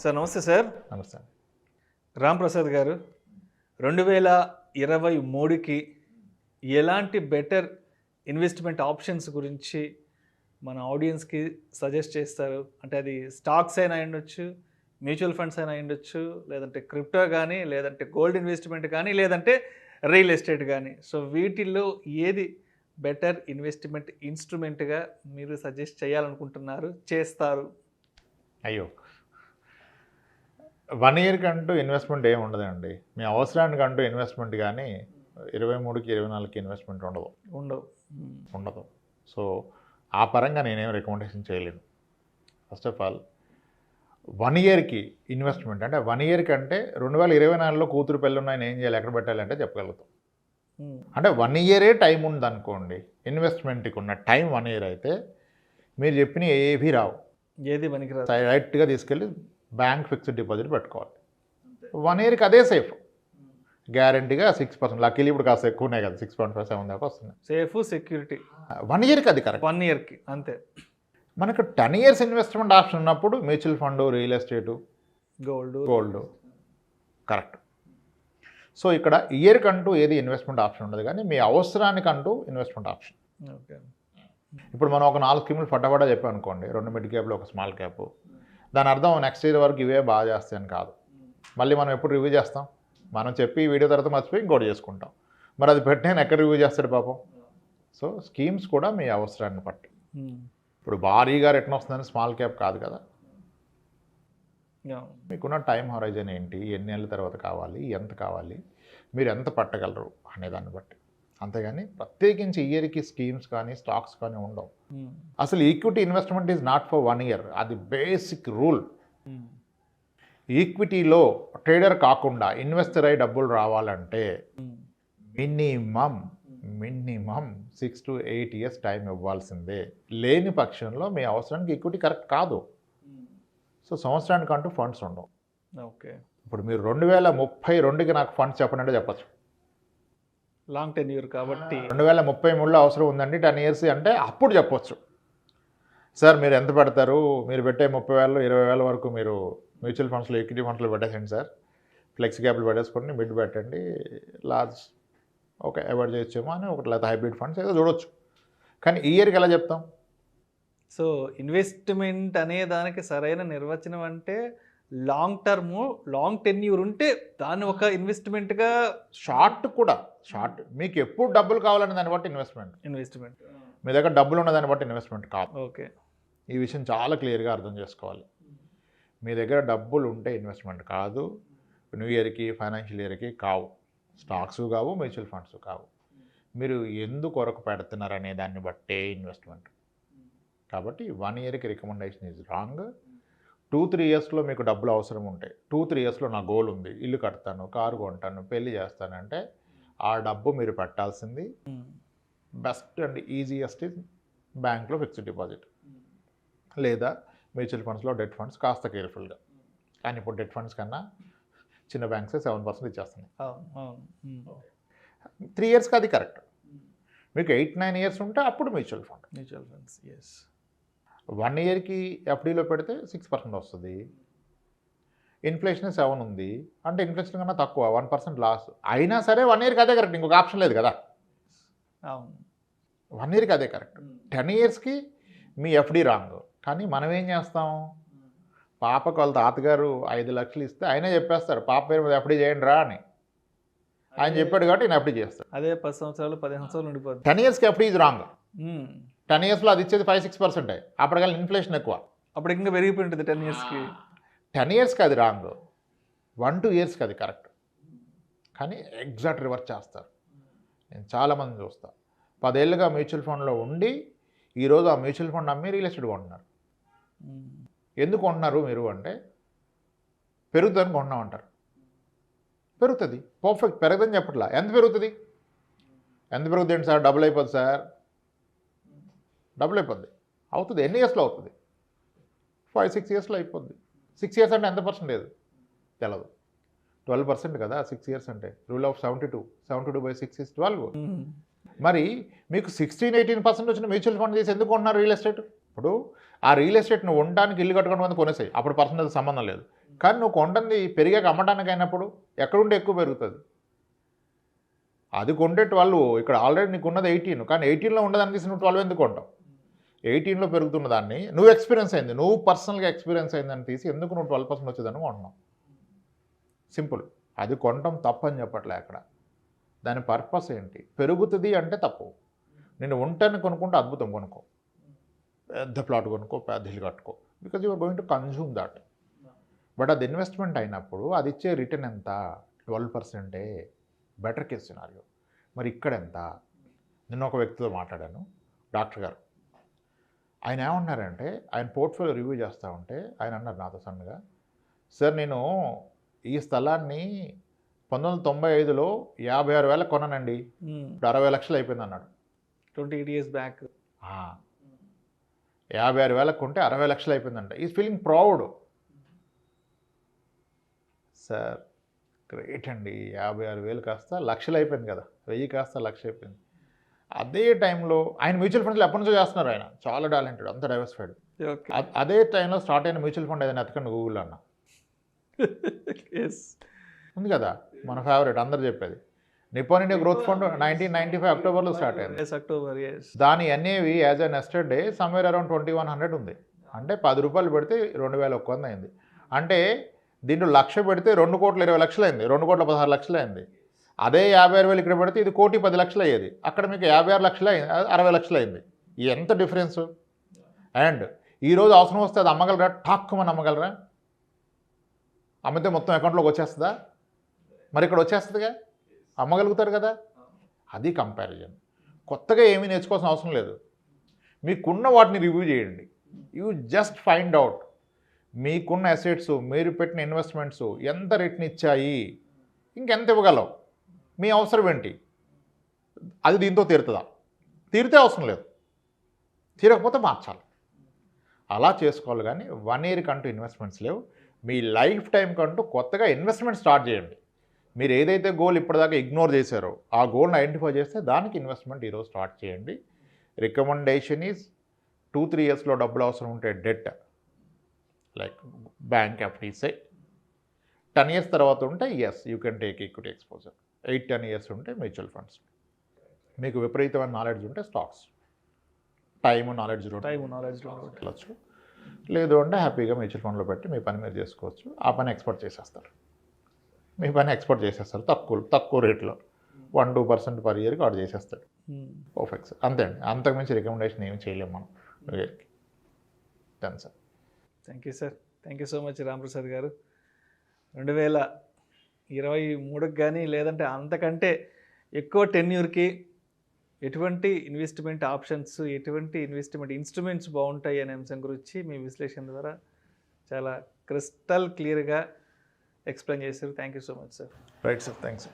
Sir నమస్తే sir. నమస్తే. ప్రసాద్ గారు 2023కి ఎలాంటి బెటర్ ఇన్వెస్ట్మెంట్ ఆప్షన్స్ గురించి మన ఆడియన్స్కి సజెస్ట్ చేస్తారు? అంటే అది స్టాక్స్ అయినా ఉండొచ్చు, మ్యూచువల్ ఫండ్స్ అయినా ఉండొచ్చు, లేదంటే క్రిప్టో కానీ, లేదంటే గోల్డ్ ఇన్వెస్ట్మెంట్ కానీ, లేదంటే రియల్ ఎస్టేట్ కానీ. సో వీటిల్లో ఏది బెటర్ ఇన్వెస్ట్మెంట్ ఇన్స్ట్రుమెంట్గా మీరు సజెస్ట్ చేయాలనుకుంటున్నారు, చేస్తారు? అయ్యో, 1 ఇయర్కి అంటూ ఇన్వెస్ట్మెంట్ ఏమి ఉండదండి. మీ అవసరానికి అంటూ ఇన్వెస్ట్మెంట్ కానీ 23కి 24కి ఇన్వెస్ట్మెంట్ ఉండదు. సో ఆ పరంగా నేనేం రికమెండేషన్ చేయలేను. ఫస్ట్ ఆఫ్ ఆల్ 1 ఇయర్కి ఇన్వెస్ట్మెంట్ అంటే 1 ఇయర్కి అంటే 2024లో కూతురు పెళ్ళి ఉన్నాయని ఏం చేయాలి, ఎక్కడ పెట్టాలి అంటే చెప్పగలుగుతాం. అంటే 1 ఇయరే టైం ఉందనుకోండి, ఇన్వెస్ట్మెంట్కి ఉన్న టైం 1 ఇయర్ అయితే మీరు చెప్పిన ఏవీ రావు, ఏది పనికిరాదు. డైరెక్ట్గా తీసుకెళ్ళి బ్యాంక్ ఫిక్స్డ్ డిపాజిట్ పెట్టుకోవాలి. 1 ఇయర్కి అదే సేఫ్, గ్యారంటీగా 6%. లక్కీలు ఇప్పుడు కాస్త ఎక్కువ ఉన్నాయి కదా, 6.57 దాకా వస్తుంది. సేఫ్ సెక్యూరిటీ 1 ఇయర్కి అది కరెక్ట్. 1 ఇయర్కి అంతే. మనకు 10 ఇయర్స్ ఇన్వెస్ట్మెంట్ ఆప్షన్ ఉన్నప్పుడు mutual fund, real estate, gold correct. So ఇక్కడ ఇయర్కంటూ ఏది ఇన్వెస్ట్మెంట్ ఆప్షన్ ఉండదు, కానీ మీ అవసరానికంటూ ఇన్వెస్ట్మెంట్ ఆప్షన్. ఓకే. ఇప్పుడు మనం ఒక 4 స్కీములు ఫటాఫటా చెప్పాం అనుకోండి, 2 మిడ్ క్యాప్లు, ఒక స్మాల్ క్యాప్. దాని అర్థం నెక్స్ట్ ఇయర్ వరకు ఇవే బాగా చేస్తాయని కాదు. మళ్ళీ మనం ఎప్పుడు రివ్యూ చేస్తాం? మనం చెప్పి వీడియో తర్వాత మర్చిపోయి ఇంకోటి చేసుకుంటాం. మరి అది పెట్టి నేను ఎక్కడ రివ్యూ చేస్తాడు పాపం. సో స్కీమ్స్ కూడా మీ అవసరాన్ని బట్టి. ఇప్పుడు భారీగా రిటర్న్ వస్తుందని స్మాల్ క్యాప్ కాదు కదా. మీకున్న టైం హొరైజన్ ఏంటి, ఎన్ని నెలల తర్వాత కావాలి, ఎంత కావాలి, మీరు ఎంత పట్టగలరు అనేదాన్ని బట్టి. అంతేగాని ప్రత్యేకించి ఇయర్కి స్కీమ్స్ కానీ స్టాక్స్ కానీ ఉండవు. అసలు equity investment is not for 1 year, అది బేసిక్ రూల్. ఈక్విటీలో ట్రేడర్ కాకుండా ఇన్వెస్టర్ అయి డబ్బులు రావాలంటే మినిమం 6 to 8 ఇయర్స్ టైం ఇవ్వాల్సిందే. లేని పక్షంలో మీ అవసరానికి ఈక్విటీ కరెక్ట్ కాదు. సో సంవత్సరానికి అంటూ ఫండ్స్ ఉండవు. ఓకే. ఇప్పుడు మీరు 2032కి నాకు ఫండ్స్ చెప్పండి అంటే చెప్పచ్చు. లాంగ్ టెన్యూర్ కాబట్టి 2033లో అవసరం ఉందండి 10 ఇయర్స్ అంటే అప్పుడు చెప్పొచ్చు. సార్ మీరు ఎంత పెడతారు, మీరు పెట్టే 30,000 20,000 వరకు మీరు మ్యూచువల్ ఫండ్స్లో, ఈక్విటీ ఫండ్స్లో పెట్టేసండి సార్, ఫ్లెక్స్ క్యాపిటల్ పెట్టేసుకోండి, మిడ్ పెట్టండి, లార్జ్ ఓకే అవాయిడ్ చేయొచ్చేమో అని ఒకటి, లేదా హైబ్రిడ్ ఫండ్స్ ఏదో చూడొచ్చు. కానీ ఈ ఇయర్కి ఎలా చెప్తాం? సో ఇన్వెస్ట్మెంట్ అనే దానికి సరైన నిర్వచనం అంటే లాంగ్ టర్మ్, లాంగ్ టెన్యూర్ ఉంటే దాన్ని ఒక ఇన్వెస్ట్మెంట్గా. షార్ట్ కూడా, షార్ట్ మీకు ఎప్పుడు డబ్బులు కావాలని దాన్ని బట్టి ఇన్వెస్ట్మెంట్. మీ దగ్గర డబ్బులు ఉన్న దాన్ని బట్టి ఇన్వెస్ట్మెంట్ కాదు. ఓకే. ఈ విషయం చాలా క్లియర్గా అర్థం చేసుకోవాలి. మీ దగ్గర డబ్బులు ఉంటే ఇన్వెస్ట్మెంట్ కాదు. న్యూ ఇయర్కి, ఫైనాన్షియల్ ఇయర్కి కావు, స్టాక్స్ కావు, మ్యూచువల్ ఫండ్స్ కావు. మీరు ఎందుకు కొరకు పెడుతున్నారనే దాన్ని బట్టే ఇన్వెస్ట్మెంట్. కాబట్టి 1 ఇయర్కి రికమెండేషన్ ఈజ్ రాంగ్. 2-3 ఇయర్స్లో మీకు డబ్బులు అవసరం ఉంటాయి. 2-3 ఇయర్స్లో నా గోల్ ఉంది, ఇల్లు కడతాను, కారు కొంటాను, పెళ్ళి చేస్తానంటే ఆ డబ్బు మీరు పెట్టాల్సింది బెస్ట్ అండ్ ఈజియెస్ట్ ఇస్ బ్యాంక్లో ఫిక్స్డ్ డిపాజిట్, లేదా మ్యూచువల్ ఫండ్స్లో, డెట్ ఫండ్స్ కాస్త కేర్ఫుల్గా. కానీ ఇప్పుడు డెట్ ఫండ్స్ కన్నా చిన్న బ్యాంక్సే 7% ఇచ్చేస్తున్నాయి. 3 ఇయర్స్కి అది కరెక్ట్. మీకు 8-9 ఇయర్స్ ఉంటే అప్పుడు మ్యూచువల్ ఫండ్స్. 1 ఇయర్కి ఎఫ్డీలో పెడితే 6% వస్తుంది. ఇన్ఫ్లేషన్ 7 ఉంది అంటే ఇన్ఫ్లేషన్ కన్నా తక్కువ, 1% లాస్. అయినా సరే 1 ఇయర్కి అదే కరెక్ట్, ఇంకొక ఆప్షన్ లేదు కదా. 1 ఇయర్కి అదే కరెక్ట్. 10 ఇయర్స్కి మీ ఎఫ్డీ రాంగ్. కానీ మనం ఏం చేస్తాం, పాపకు వాళ్ళ తాతగారు 5 లక్షలు ఇస్తే ఆయనే చెప్పేస్తారు, పాప పేరు మీద ఎఫ్డీ చేయండి రా అని. ఆయన చెప్పాడు కాబట్టి నేను ఎఫ్డీ చేస్తాను. అదే 10 సంవత్సరాలు 15 సంవత్సరాలు ఉండిపోతుంది. 10 ఇయర్స్కి ఎఫ్డీ ఈజ్ రాంగ్. 10 ఇయర్స్లో అది ఇచ్చేది 5-6%. అప్పటికల్లా ఇన్ఫ్లేషన్ ఎక్కువ, అప్పుడు ఇంకా పెరిగిపోయి ఉంటుంది 10 ఇయర్స్కి. 10 ఇయర్స్కి అది రాంగ్, 1-2 ఇయర్స్కి అది కరెక్ట్. కానీ ఎగ్జాక్ట్ రివర్స్ చేస్తారు. నేను చాలామంది చూస్తాను, 10 ఏళ్ళుగా మ్యూచువల్ ఫండ్లో ఉండి ఈరోజు ఆ మ్యూచువల్ ఫండ్ అమ్మి రియల్ ఎస్టేట్ కొంటున్నారు. ఎందుకు కొంటున్నారు మీరు అంటే, పెరుగుతుందని కొంటున్నాం అంటారు. పెరుగుతుంది, పర్ఫెక్ట్, పెరగదని చెప్పట్లా. ఎంత పెరుగుతుంది ఏంటి సార్? డబుల్ అయిపోద్ది సార్. డబుల్ అయిపోద్ది, అవుతుంది. ఎన్ని ఇయర్స్లో అవుతుంది? 5-6 ఇయర్స్లో అయిపోద్ది. 6 ఇయర్స్ అంటే ఎంత పర్సెంటేజ్ తెలదు. 12% కదా 6 ఇయర్స్ అంటే. Rule of 72/6 is 12. మరి మీకు 16-18% వచ్చిన మ్యూచువల్ ఫండ్ చేసి ఎందుకు కొన్నారు రియల్ ఎస్టేట్? ఇప్పుడు ఆ రియల్ ఎస్టేట్ నువ్వు ఉండడానికి ఇల్లు కట్టుకోవడం మంది కొనేసాయి, అప్పుడు పర్సెంటేజ్ సంబంధం లేదు. కానీ నువ్వు కొంటుంది పెరిగాక అమ్మటానికి అయినప్పుడు ఎక్కడుంటే ఎక్కువ పెరుగుతుంది. అది కొంటే 12, ఇక్కడ ఆల్రెడీ నీకు ఉన్నది 18, కానీ 18లో ఉండదానికి నువ్వు 12 ఎందుకు కొంటావు? 18లో పెరుగుతున్న దాన్ని నువ్వు ఎక్స్పీరియన్స్ అయింది, నువ్వు పర్సనల్గా ఎక్స్పీరియన్స్ అయిందని తీసి ఎందుకు నువ్వు 12% వచ్చేదాన్ని కొంటున్నావు? సింపుల్. అది కొనటం తప్పని చెప్పట్లే అక్కడ. దాని పర్పస్ ఏంటి? పెరుగుతుంది అంటే తప్పు. నేను ఉంటాను కొనుక్కుంటే అద్భుతం, కొనుక్కో, పెద్ద ప్లాట్ కొనుక్కో, పెద్ద ఇల్లు కట్టుకో, because you are going to consume that. But అది ఇన్వెస్ట్మెంట్ అయినప్పుడు అది ఇచ్చే రిటర్న్ ఎంత? 12%. Better case scenario. మరి ఇక్కడ ఎంత? నిన్న ఒక వ్యక్తితో మాట్లాడాను, డాక్టర్ గారు. ఆయన ఏమన్నారంటే, ఆయన పోర్ట్ఫోలియో రివ్యూ చేస్తూ ఉంటే ఆయన అన్నారు నాతో సన్నగా, సార్ నేను ఈ స్థలాన్ని 1995లో 56,000 కొన్నానండి, ఇప్పుడు 60 లక్షలు అయిపోయింది అన్నాడు. 28 years బ్యాక్ 56,000 కొంటే 60 లక్షలు అయిపోయిందంట. Is feeling proud. Sir great అండి, 56,000 కాస్త లక్షలు అయిపోయింది కదా, 1000 కాస్త లక్ష అయిపోయింది. అదే టైంలో ఆయన మ్యూచువల్ ఫండ్స్లో ఎప్పటి నుంచో చేస్తున్నారు, ఆయన చాలా టాలెంటెడ్, అంత డైవర్సిఫైడ్. అదే టైంలో స్టార్ట్ అయిన మ్యూచువల్ ఫండ్ ఏదైనా ఎతకండి గూగుల్లో అన్న ఉంది కదా, మన ఫేవరెట్ అందరు చెప్పేది నిపాన్ ఇండియా గ్రోత్ ఫండ్ 1995 అక్టోబర్లో స్టార్ట్ అయింది. దాని NAV as a nested day somewhere around 2100 ఉంది. అంటే 10 రూపాయలు పెడితే 2100 అయింది. అంటే దీంట్లో 1,00,000 పెడితే 2,20,00,000 అయింది, 2,16,00,000 అయింది. అదే 56,000 ఇక్కడ పెడితే ఇది 1,10,00,000 అయ్యేది. అక్కడ మీకు 56 లక్షలు అయింది, 60 లక్షలు అయింది. ఎంత డిఫరెన్స్! అండ్ ఈరోజు అవసరం వస్తే అది అమ్మగలరా? టాక్కుమని అమ్మగలరా? అమ్మితే మొత్తం అకౌంట్లోకి వచ్చేస్తుందా? మరి ఇక్కడ వచ్చేస్తుందిగా, అమ్మగలుగుతారు కదా. అది కంపారిజన్. కొత్తగా ఏమీ నేర్చుకోవాల్సిన అవసరం లేదు. మీకున్న వాటిని రివ్యూ చేయండి. యూ జస్ట్ ఫైండ్ అవుట్ మీకున్న అసెట్స్, మీరు పెట్టిన ఇన్వెస్ట్మెంట్స్ ఎంత రేట్ని ఇచ్చాయి, ఇంకెంత ఇవ్వగలవు, మీ అవసరం ఏంటి, అది దీంతో తీరుతుందా? తీరితే అవసరం లేదు, తీరకపోతే మార్చాలి. అలా చేసుకోవాలి. కానీ 1 year కంటూ ఇన్వెస్ట్మెంట్స్ లేవు. మీ లైఫ్ టైం కంటూ కొత్తగా ఇన్వెస్ట్మెంట్ స్టార్ట్ చేయండి. మీరు ఏదైతే గోల్ ఇప్పటిదాకా ఇగ్నోర్ చేశారో ఆ గోల్ని ఐడెంటిఫై చేస్తే దానికి ఇన్వెస్ట్మెంట్ ఈరోజు స్టార్ట్ చేయండి. రికమెండేషన్ ఈజ్ 2-3 yearsలో డబ్బులు అవసరం ఉంటే debt like bank FDs, 10 years తర్వాత ఉంటే yes you can take equity exposure, 8-10 years ఉంటే మ్యూచువల్ ఫండ్స్, మీకు విపరీతమైన నాలెడ్జ్ ఉంటే స్టాక్స్, టైము నాలెడ్జ్ వెళ్ళచ్చు. లేదు అంటే హ్యాపీగా మ్యూచువల్ ఫండ్లో పెట్టి మీ పని మీరు చేసుకోవచ్చు. ఆ పని ఎక్స్పోర్ట్ చేసేస్తారు, మీ పని ఎక్స్పోర్ట్ చేసేస్తారు తక్కువ రేట్లో 1-2% per yearకి ఆర్డర్ చేసేస్తాడు. పర్ఫెక్ట్. అంతే అండి, అంతకుమించి రికమెండేషన్ ఏమి చేయలేము మనం. Done sir. Thank you sir, thank you so much Ramprasad గారు. 2023కి కానీ లేదంటే అంతకంటే ఎక్కువ టెన్యూర్కి ఎటువంటి ఇన్వెస్ట్మెంట్ ఆప్షన్స్, ఎటువంటి ఇన్వెస్ట్మెంట్ ఇన్స్ట్రుమెంట్స్ బాగుంటాయి అనే అంశం గురించి మీ విశ్లేషణ ద్వారా చాలా క్రిస్టల్ క్లియర్గా ఎక్స్ప్లెయిన్ చేశారు. Thank you so much sir. Right sir, thanks.